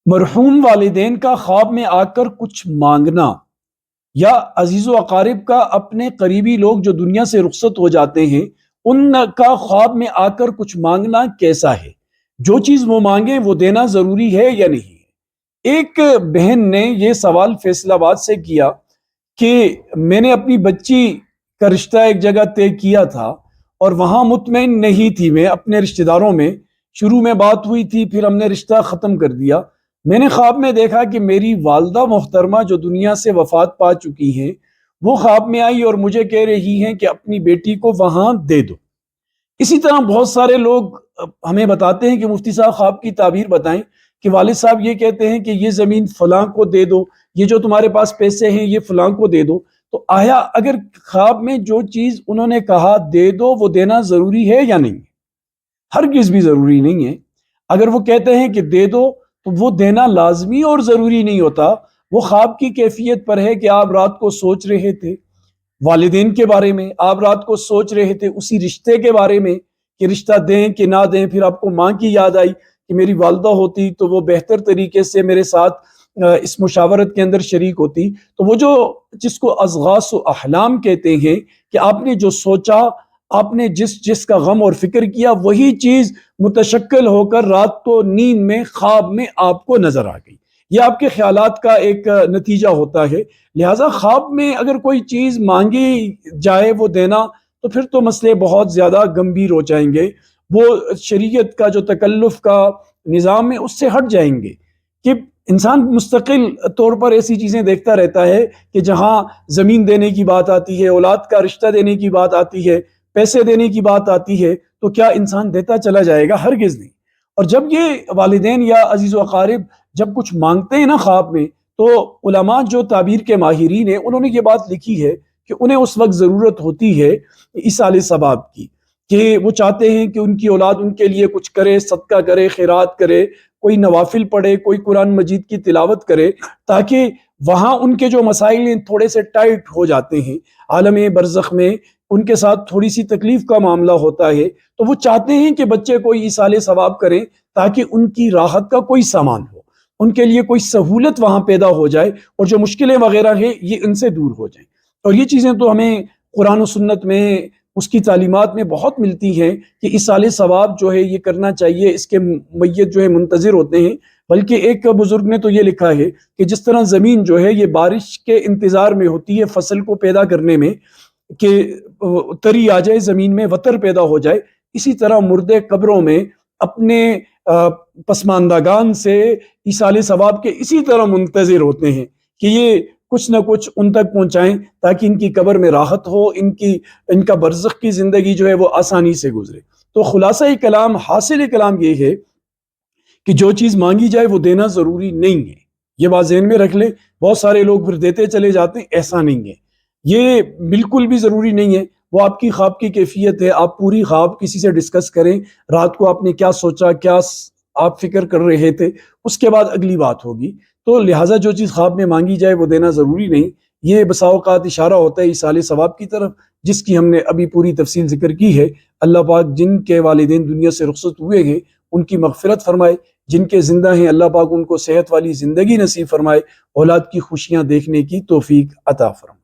مرحوم والدین کا خواب میں آ کر کچھ مانگنا یا عزیز و اقارب کا اپنے قریبی لوگ جو دنیا سے رخصت ہو جاتے ہیں ان کا خواب میں آ کر کچھ مانگنا کیسا ہے؟ جو چیز وہ مانگیں وہ دینا ضروری ہے یا نہیں؟ ایک بہن نے یہ سوال فیصل آباد سے کیا کہ میں نے اپنی بچی کا رشتہ ایک جگہ طے کیا تھا اور وہاں مطمئن نہیں تھی میں اپنے رشتہ داروں میں. شروع میں بات ہوئی تھی، پھر ہم نے رشتہ ختم کر دیا. میں نے خواب میں دیکھا کہ میری والدہ محترمہ جو دنیا سے وفات پا چکی ہیں وہ خواب میں آئی اور مجھے کہہ رہی ہیں کہ اپنی بیٹی کو وہاں دے دو. اسی طرح بہت سارے لوگ ہمیں بتاتے ہیں کہ مفتی صاحب خواب کی تعبیر بتائیں کہ والد صاحب یہ کہتے ہیں کہ یہ زمین فلاں کو دے دو، یہ جو تمہارے پاس پیسے ہیں یہ فلاں کو دے دو. تو آیا اگر خواب میں جو چیز انہوں نے کہا دے دو وہ دینا ضروری ہے یا نہیں؟ ہرگز بھی ضروری نہیں ہے. اگر وہ کہتے ہیں کہ دے دو تو وہ دینا لازمی اور ضروری نہیں ہوتا. وہ خواب کی کیفیت پر ہے کہ آپ رات کو سوچ رہے تھے والدین کے بارے میں، آپ رات کو سوچ رہے تھے اسی رشتے کے بارے میں کہ رشتہ دیں کہ نہ دیں. پھر آپ کو ماں کی یاد آئی کہ میری والدہ ہوتی تو وہ بہتر طریقے سے میرے ساتھ اس مشاورت کے اندر شریک ہوتی. تو وہ جو جس کو اضغاث و احلام کہتے ہیں کہ آپ نے جو سوچا، آپ نے جس کا غم اور فکر کیا وہی چیز متشکل ہو کر رات کو نیند میں خواب میں آپ کو نظر آ گئی. یہ آپ کے خیالات کا ایک نتیجہ ہوتا ہے. لہٰذا خواب میں اگر کوئی چیز مانگی جائے وہ دینا تو پھر تو مسئلے بہت زیادہ گمبھیر ہو جائیں گے. وہ شریعت کا جو تکلف کا نظام ہے اس سے ہٹ جائیں گے کہ انسان مستقل طور پر ایسی چیزیں دیکھتا رہتا ہے کہ جہاں زمین دینے کی بات آتی ہے، اولاد کا رشتہ دینے کی بات آتی ہے، پیسے دینے کی بات آتی ہے تو کیا انسان دیتا چلا جائے گا؟ ہرگز نہیں. اور جب یہ والدین یا عزیز و اقارب جب کچھ مانگتے ہیں نا خواب میں تو علماء جو تعبیر کے ماہرین ہیں انہوں نے یہ بات لکھی ہے کہ انہیں اس وقت ضرورت ہوتی ہے ایصال ثواب کی، کہ وہ چاہتے ہیں کہ ان کی اولاد ان کے لیے کچھ کرے، صدقہ کرے، خیرات کرے، کوئی نوافل پڑھے، کوئی قرآن مجید کی تلاوت کرے، تاکہ وہاں ان کے جو مسائل ہیں تھوڑے سے ٹائٹ ہو جاتے ہیں. عالم برزخ میں ان کے ساتھ تھوڑی سی تکلیف کا معاملہ ہوتا ہے تو وہ چاہتے ہیں کہ بچے کوئی ایصال ثواب کریں تاکہ ان کی راحت کا کوئی سامان ہو، ان کے لیے کوئی سہولت وہاں پیدا ہو جائے اور جو مشکلیں وغیرہ ہیں یہ ان سے دور ہو جائیں. اور یہ چیزیں تو ہمیں قرآن و سنت میں اس کی تعلیمات میں بہت ملتی ہیں کہ ایصال ثواب جو ہے یہ کرنا چاہیے. اس کے میت جو ہے منتظر ہوتے ہیں. بلکہ ایک بزرگ نے تو یہ لکھا ہے کہ جس طرح زمین جو ہے یہ بارش کے انتظار میں ہوتی ہے فصل کو پیدا کرنے میں کہ تری آ جائے زمین میں، وتر پیدا ہو جائے، اسی طرح مردے قبروں میں اپنے پسماندگان سے ایصال ثواب کے اسی طرح منتظر ہوتے ہیں کہ یہ کچھ نہ کچھ ان تک پہنچائیں تاکہ ان کی قبر میں راحت ہو، ان کا برزخ کی زندگی جو ہے وہ آسانی سے گزرے. تو خلاصہ کلام، حاصل کلام یہ ہے کہ جو چیز مانگی جائے وہ دینا ضروری نہیں ہے. یہ بات ذہن میں رکھ لیں. بہت سارے لوگ پھر دیتے چلے جاتے ہیں، ایسا نہیں ہے، یہ بالکل بھی ضروری نہیں ہے. وہ آپ کی خواب کی کیفیت ہے. آپ پوری خواب کسی سے ڈسکس کریں، رات کو آپ نے کیا سوچا، کیا آپ فکر کر رہے تھے، اس کے بعد اگلی بات ہوگی. تو لہٰذا جو چیز خواب میں مانگی جائے وہ دینا ضروری نہیں. یہ بسا اوقات اشارہ ہوتا ہے ایصال ثواب کی طرف، جس کی ہم نے ابھی پوری تفصیل ذکر کی ہے. اللہ پاک جن کے والدین دنیا سے رخصت ہوئے ہیں ان کی مغفرت فرمائے، جن کے زندہ ہیں اللہ پاک ان کو صحت والی زندگی نصیب فرمائے، اولاد کی خوشیاں دیکھنے کی توفیق عطا فرمائے.